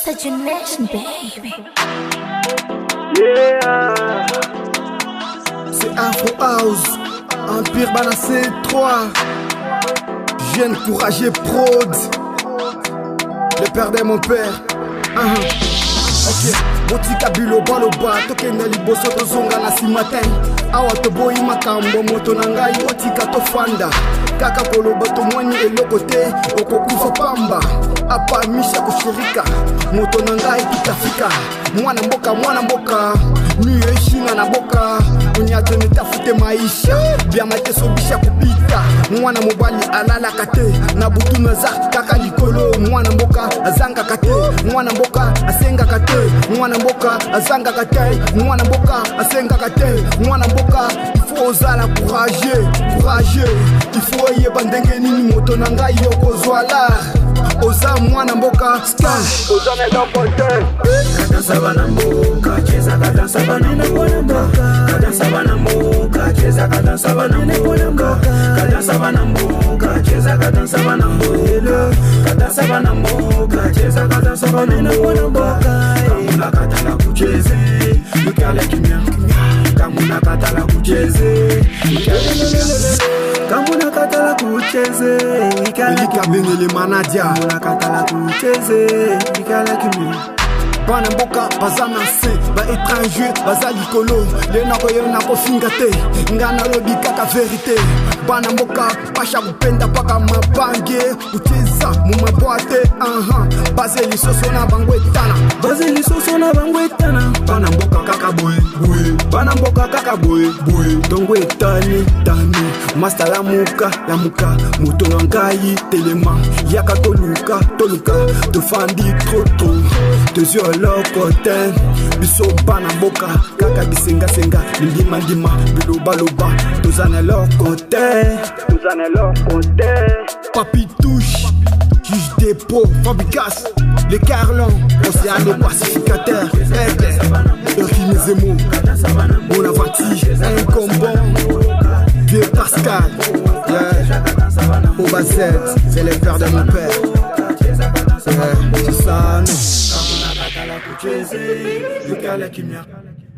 Such a nation, baby. Yeah. C'est Afro House, Empire Balancé 3. Jeune courageux prod. Le père de mon père. Ok, botika biloba loba tokenda liboso tozonga na si matin. Awa toboyi makambo moto na ngai botika tofanda. Kaka koloba tomwani eloko te okokufa pamba. Apa misha kushirika moto na ngai tutafika. Mwana mboka niye shina na boka. Unyato nitafute maisha bia mateso bisha kupita. Mwana mobali alala kate na butu naza kaka likolo. Mwana mboka azanga kate, mwana mboka asenga kate, mwana mboka azanga kate, mwana mboka asenga kate, mwana mboka il faut ozala courageux, il faut yeba ndenge nini moto na ngai yokozwala. Oza mwana mboka scan oza na lopote Kadansa bana mboka cheza kadansa bana mboka kadansa bana mboka cheza kadansa bana mboka kadansa bana mboka cheza kadansa bana mboka kadansa bana mboka cheza kadansa bana mboka kamuna katala kucheze ukale kimya kamuna katala kucheze ukale kimya kamuna katala kucheze ukale kimya manadia kamuna katala kucheze ukale kimya. Bana mboka baza na se ba étranger baza likolo le nako yo nako finga te ngana lobi kaka vérité. Bana mboka pasha kupenda paka mabange kucheza mu maboate baze lisoso na bangwetana bana mboka kaka boy bana mboka kaka boy tongo etani tani master la muka moto na ngai telema yaka toluka tofandi trop tes yeux lokote biso bana mboka kaka bisenga ndima biloba tozana lokote Papi touche juge dépôt Fabricas les Carlons océan pacificateur Zemo Bonaventure Incombon Vieux Pascal Oba Z c'est le père de mon père. C'est ça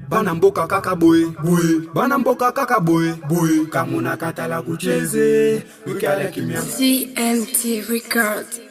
Bana mboka kaka boy bana mboka kaka boy kamuna katala kucheze ukale kimya CMT Records.